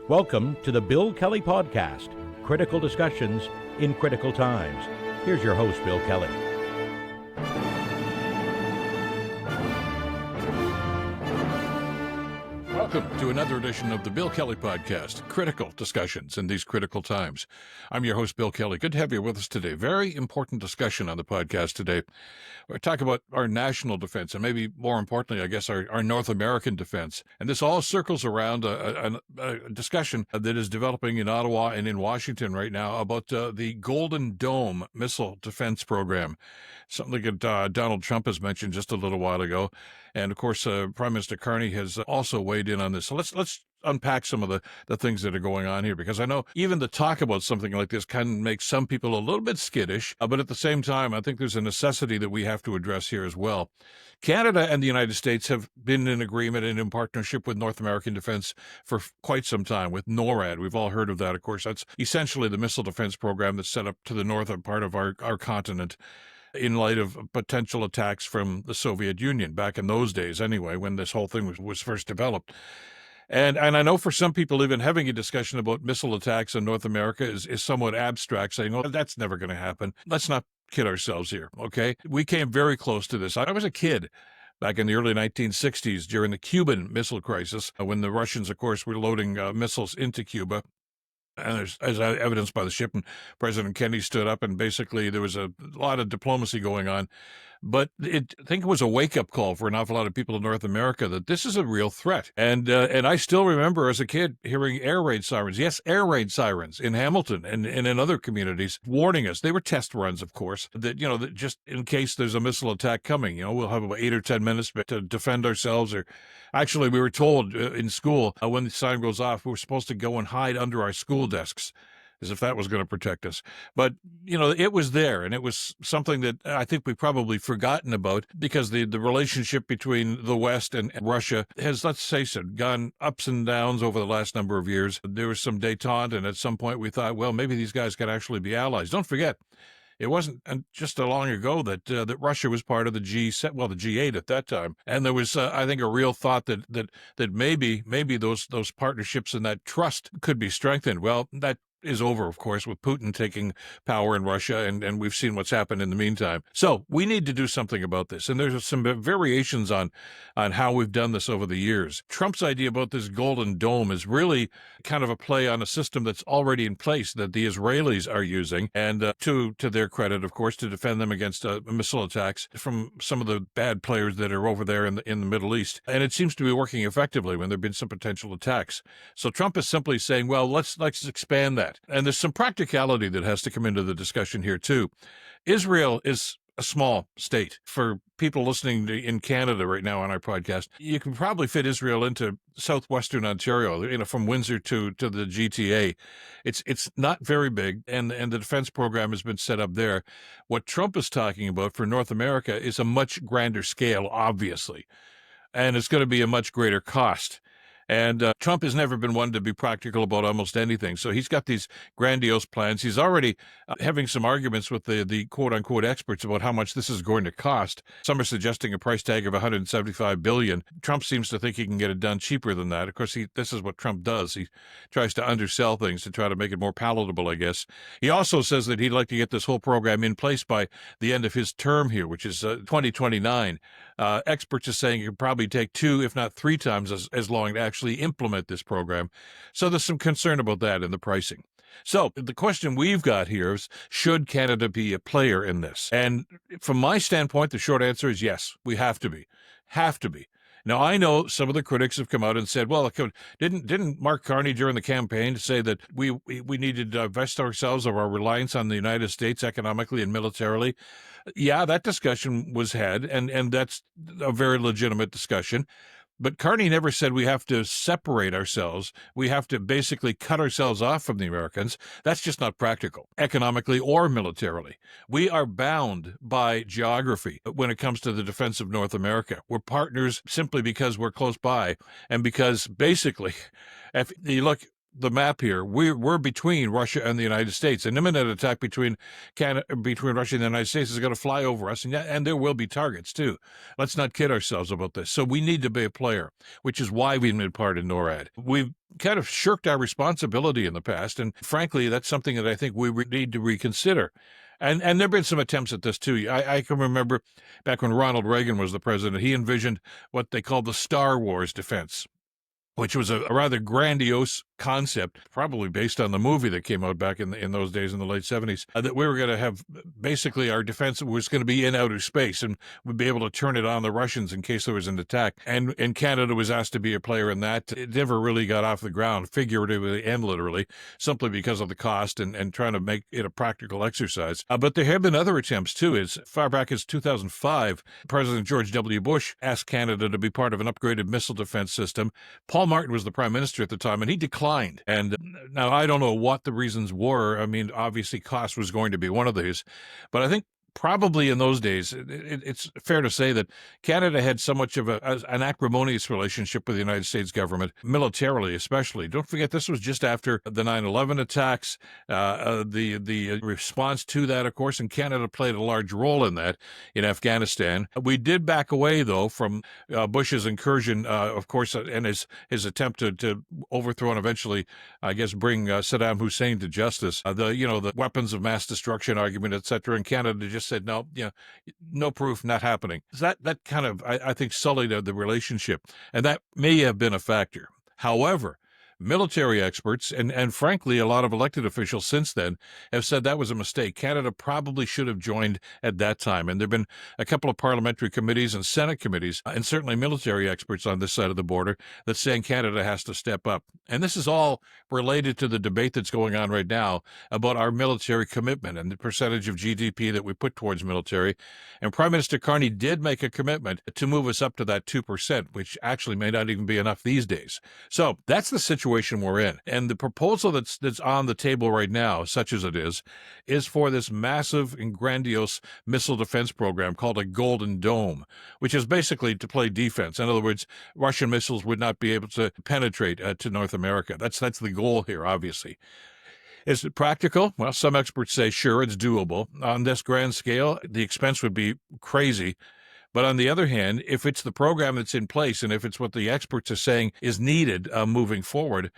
Welcome to the Bill Kelly Podcast, critical discussions in critical times. Here's your host, Bill Kelly. Welcome to another edition of the Bill Kelly Podcast, critical discussions in these critical times. I'm your host, Bill Kelly. Good to have you with us today. Very important discussion on the podcast today. We're talking about our national defense and maybe more importantly, I guess, our North American defense. And this all circles around a discussion that is developing in Ottawa and in Washington right now about the Golden Dome missile defense program, something that Donald Trump has mentioned just a little while ago. And, of course, Prime Minister Carney has also weighed in on this. So let's unpack some of the things that are going on here, because I know even the talk about something like this can make some people a little bit skittish, but at the same time, I think there's a necessity that we have to address here as well. Canada and the United States have been in agreement and in partnership with North American defense for quite some time with NORAD. We've all heard of that, of course. That's essentially the missile defense program that's set up to the northern part of our continent, in light of potential attacks from the Soviet Union, back in those days anyway, when this whole thing was first developed. And I know for some people, even having a discussion about missile attacks in North America is somewhat abstract, saying, oh, that's never going to happen. Let's not kid ourselves here, okay? We came very close to this. I was a kid back in the early 1960s during the Cuban Missile Crisis, when the Russians, of course, were loading missiles into Cuba. And there's, as evidenced by the ship, and President Kennedy stood up, and basically there was a lot of diplomacy going on. But I think it was a wake-up call for an awful lot of people in North America that this is a real threat. And I still remember as a kid hearing air raid sirens. Yes, air raid sirens in Hamilton and in other communities warning us. They were test runs, of course, that, that just in case there's a missile attack coming, we'll have about 8 or 10 minutes to defend ourselves. Or actually, we were told in school when the siren goes off, we were supposed to go and hide under our school desks, as if that was going to protect us. But, it was there, and it was something that I think we've probably forgotten about, because the relationship between the West and Russia has, let's face it, gone ups and downs over the last number of years. There was some détente, and at some point we thought, well, maybe these guys could actually be allies. Don't forget, it wasn't just long ago that Russia was part of the the G8 at that time, and there was, I think, a real thought that maybe those partnerships and that trust could be strengthened. Well, that is over, of course, with Putin taking power in Russia, and we've seen what's happened in the meantime. So we need to do something about this, and there's some variations on how we've done this over the years. Trump's idea about this Golden Dome is really kind of a play on a system that's already in place that the Israelis are using, and to their credit, of course, to defend them against missile attacks from some of the bad players that are over there in the Middle East. And it seems to be working effectively when there have been some potential attacks. So Trump is simply saying, well, let's expand that. And there's some practicality that has to come into the discussion here, too. Israel is a small state. For people listening in Canada right now on our podcast, you can probably fit Israel into southwestern Ontario, from Windsor to the GTA. It's not very big, and the defense program has been set up there. What Trump is talking about for North America is a much grander scale, obviously, and it's going to be a much greater cost. And Trump has never been one to be practical about almost anything. So he's got these grandiose plans. He's already having some arguments with the quote-unquote experts about how much this is going to cost. Some are suggesting a price tag of $175 billion. Trump seems to think he can get it done cheaper than that. Of course, this is what Trump does. He tries to undersell things to try to make it more palatable, I guess. He also says that he'd like to get this whole program in place by the end of his term here, which is 2029. Experts are saying it could probably take 2, if not 3 times as long to actually implement this program. So there's some concern about that in the pricing. So the question we've got here is, should Canada be a player in this? And from my standpoint, the short answer is yes, we have to be. Have to be. Now, I know some of the critics have come out and said, well, didn't Mark Carney during the campaign say that we needed to divest ourselves of our reliance on the United States economically and militarily? Yeah, that discussion was had, and that's a very legitimate discussion. But Carney never said we have to separate ourselves. We have to basically cut ourselves off from the Americans. That's just not practical, economically or militarily. We are bound by geography when it comes to the defense of North America. We're partners simply because we're close by, and because basically, if you look, the map here, we're between Russia and the United States. An imminent attack between Russia and the United States is going to fly over us, and there will be targets too. Let's not kid ourselves about this. So we need to be a player, which is why we've been part of NORAD. We've kind of shirked our responsibility in the past, and frankly, that's something that I think we need to reconsider. And there have been some attempts at this, too. I can remember back when Ronald Reagan was the president, he envisioned what they called the Star Wars defense, which was a rather grandiose concept, probably based on the movie that came out back in those days in the late 70s, that we were going to have basically our defense was going to be in outer space and would be able to turn it on the Russians in case there was an attack. And Canada was asked to be a player in that. It never really got off the ground, figuratively and literally, simply because of the cost and trying to make it a practical exercise. But there have been other attempts, too. As far back as 2005, President George W. Bush asked Canada to be part of an upgraded missile defense system. Paul Martin was the prime minister at the time, and he declined. And now I don't know what the reasons were. I mean, obviously cost was going to be one of these, but I think probably in those days, it's fair to say that Canada had so much of an acrimonious relationship with the United States government, militarily especially. Don't forget, this was just after the 9/11 attacks, the response to that, of course, and Canada played a large role in that in Afghanistan. We did back away, though, from Bush's incursion, of course, and his attempt to overthrow and eventually, I guess, bring Saddam Hussein to justice. The weapons of mass destruction argument, etc., and Canada just said, no, no proof, not happening. That kind of, I think, sullied the relationship, and that may have been a factor. However, military experts and frankly, a lot of elected officials since then have said that was a mistake. Canada probably should have joined at that time. And there have been a couple of parliamentary committees and Senate committees, and certainly military experts on this side of the border, that's saying Canada has to step up. And this is all related to the debate that's going on right now about our military commitment and the percentage of GDP that we put towards military. And Prime Minister Carney did make a commitment to move us up to that 2%, which actually may not even be enough these days. So that's the situation we're in. And the proposal that's on the table right now, such as it is for this massive and grandiose missile defense program called a Golden Dome, which is basically to play defense. In other words, Russian missiles would not be able to penetrate to North America. That's the goal here, obviously. Is it practical? Well, some experts say, sure, it's doable. On this grand scale, the expense would be crazy. But on the other hand, if it's the program that's in place and if it's what the experts are saying is needed moving forward,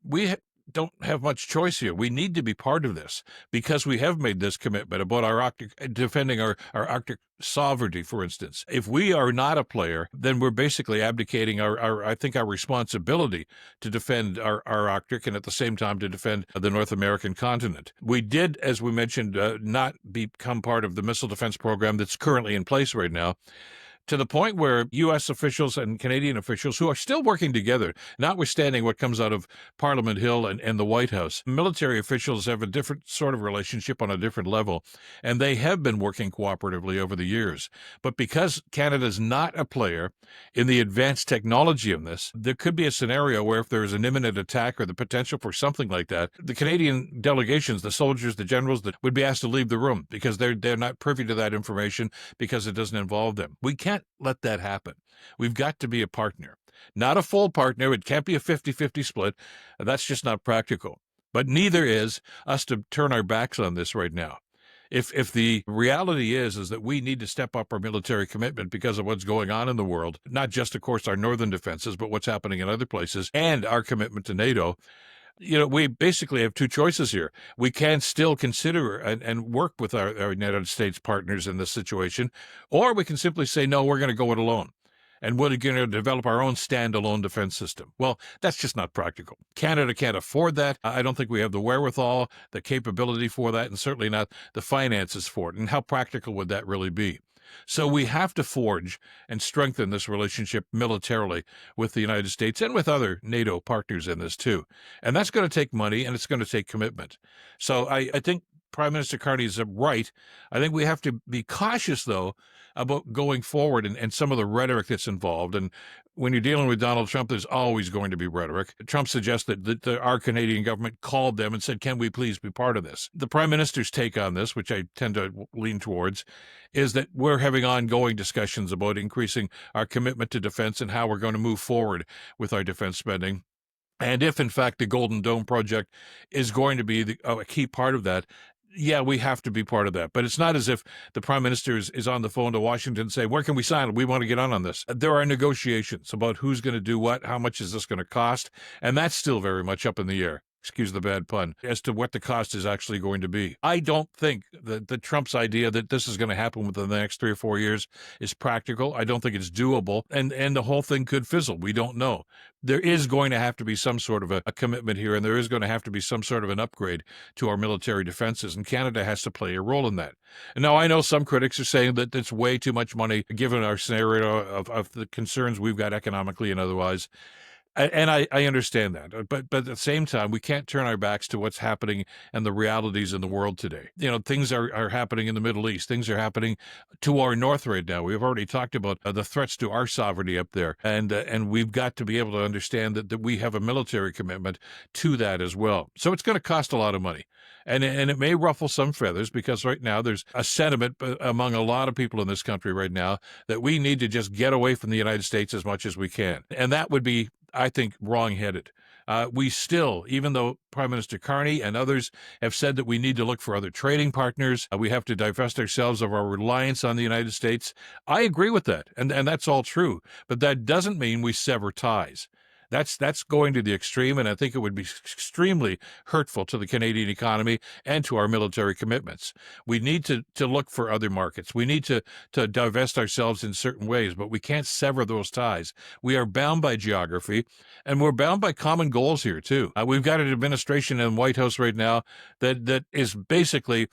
we don't have much choice here. We need to be part of this because we have made this commitment about defending our Arctic sovereignty, for instance. If we are not a player, then we're basically abdicating our responsibility to defend our Arctic and at the same time to defend the North American continent. We did, as we mentioned, not become part of the missile defense program that's currently in place right now, to the point where U.S. officials and Canadian officials who are still working together, notwithstanding what comes out of Parliament Hill and the White House, military officials have a different sort of relationship on a different level, and they have been working cooperatively over the years. But because Canada's not a player in the advanced technology of this, there could be a scenario where if there is an imminent attack or the potential for something like that, the Canadian delegations, the soldiers, the generals, that would be asked to leave the room because they're not privy to that information because it doesn't involve them. We can't let that happen. We've got to be a partner, not a full partner. It can't be a 50-50 split. That's just not practical. But neither is us to turn our backs on this right now. If the reality is that we need to step up our military commitment because of what's going on in the world, not just, of course, our northern defenses, but what's happening in other places, and our commitment to NATO, we basically have two choices here. We can still consider and work with our United States partners in this situation, or we can simply say, no, we're going to go it alone. And we're going to develop our own standalone defense system. Well, that's just not practical. Canada can't afford that. I don't think we have the wherewithal, the capability for that, and certainly not the finances for it. And how practical would that really be? So we have to forge and strengthen this relationship militarily with the United States and with other NATO partners in this too. And that's going to take money and it's going to take commitment. So I think Prime Minister Carney is right. I think we have to be cautious, though, about going forward and some of the rhetoric that's involved. And when you're dealing with Donald Trump, there's always going to be rhetoric. Trump suggested that our Canadian government called them and said, can we please be part of this? The Prime Minister's take on this, which I tend to lean towards, is that we're having ongoing discussions about increasing our commitment to defense and how we're going to move forward with our defense spending. And if, in fact, the Golden Dome project is going to be a key part of that, yeah, we have to be part of that. But it's not as if the prime minister is on the phone to Washington and say, where can we sign? We want to get on this. There are negotiations about who's going to do what, how much is this going to cost, and that's still very much up in the air. Excuse the bad pun, as to what the cost is actually going to be. I don't think that Trump's idea that this is going to happen within the next 3 or 4 years is practical. I don't think it's doable, and the whole thing could fizzle. We don't know. There is going to have to be some sort of a commitment here, and there is going to have to be some sort of an upgrade to our military defenses, and Canada has to play a role in that. And now, I know some critics are saying that it's way too much money, given our scenario of the concerns we've got economically and otherwise. And I understand that, but at the same time, we can't turn our backs to what's happening and the realities in the world today. Things are happening in the Middle East. Things are happening to our north right now. We've already talked about the threats to our sovereignty up there, and we've got to be able to understand that we have a military commitment to that as well. So it's going to cost a lot of money. And it may ruffle some feathers, because right now there's a sentiment among a lot of people in this country right now that we need to just get away from the United States as much as we can. And that would be, I think, wrong-headed. We still, even though Prime Minister Carney and others have said that we need to look for other trading partners, we have to divest ourselves of our reliance on the United States. I agree with that, and that's all true. But that doesn't mean we sever ties. That's going to the extreme, and I think it would be extremely hurtful to the Canadian economy and to our military commitments. We need to look for other markets. We need to divest ourselves in certain ways, but we can't sever those ties. We are bound by geography, and we're bound by common goals here, too. We've got an administration in the White House right now that is basically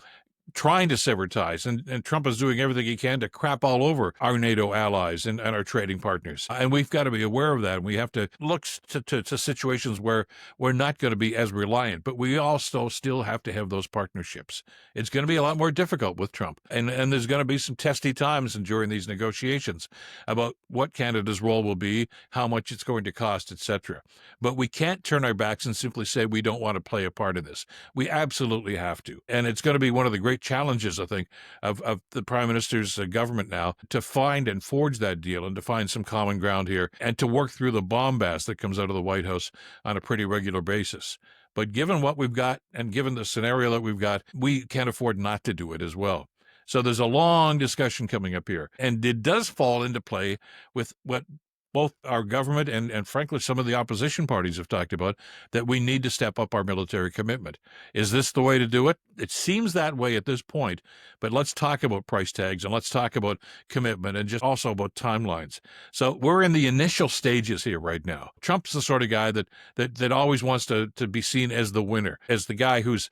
trying to sever ties, and Trump is doing everything he can to crap all over our NATO allies and our trading partners. And we've got to be aware of that. And we have to look to situations where we're not going to be as reliant, but we also still have to have those partnerships. It's going to be a lot more difficult with Trump, and there's going to be some testy times during these negotiations about what Canada's role will be, how much it's going to cost, etc. But we can't turn our backs and simply say we don't want to play a part in this. We absolutely have to. And it's going to be one of the great challenges, I think, of the Prime Minister's government now, to find and forge that deal and to find some common ground here and to work through the bombast that comes out of the White House on a pretty regular basis. But given what we've got and given the scenario that we've got, we can't afford not to do it as well. So there's a long discussion coming up here. And it does fall into play with what both our government and frankly, some of the opposition parties have talked about, that we need to step up our military commitment. Is this the way to do it? It seems that way at this point, but let's talk about price tags and let's talk about commitment and just also about timelines. So we're in the initial stages here right now. Trump's the sort of guy that always wants to be seen as the winner, as the guy who's,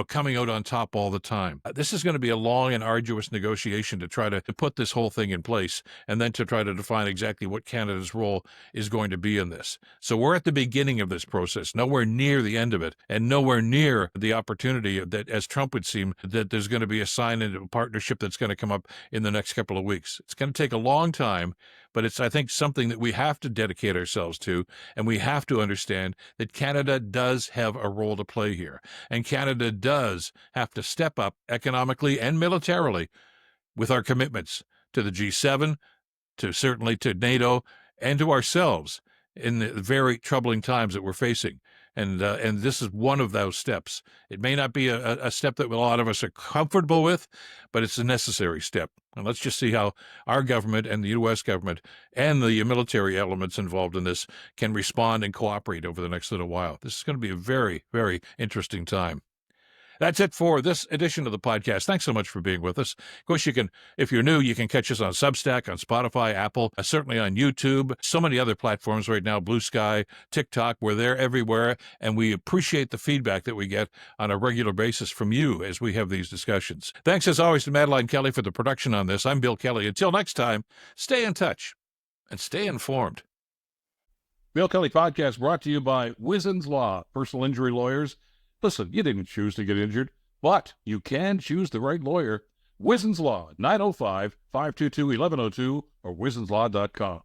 coming out on top all the time. This is going to be a long and arduous negotiation to try to put this whole thing in place and then to try to define exactly what Canada's role is going to be in this. So we're at the beginning of this process, nowhere near the end of it, and nowhere near the opportunity that, as Trump would seem, that there's going to be a sign into a partnership that's going to come up in the next couple of weeks. It's going to take a long time, but it's, I think, something that we have to dedicate ourselves to, and we have to understand that Canada does have a role to play here, and Canada does have to step up economically and militarily with our commitments to the G7, certainly to NATO, and to ourselves in the very troubling times that we're facing. And this is one of those steps. It may not be a step that a lot of us are comfortable with, but it's a necessary step. And let's just see how our government and the U.S. government and the military elements involved in this can respond and cooperate over the next little while. This is going to be a very, very interesting time. That's it for this edition of the podcast. Thanks so much for being with us. Of course, you can, if you're new, you can catch us on Substack, on Spotify, Apple, certainly on YouTube, so many other platforms right now, Blue Sky, TikTok. We're there everywhere, and we appreciate the feedback that we get on a regular basis from you as we have these discussions. Thanks, as always, to Madeline Kelly for the production on this. I'm Bill Kelly. Until next time, stay in touch and stay informed. Bill Kelly Podcast brought to you by Wizen's Law, personal injury lawyers. Listen, you didn't choose to get injured, but you can choose the right lawyer. Wizen's Law, 905-522-1102 or wizenslaw.com.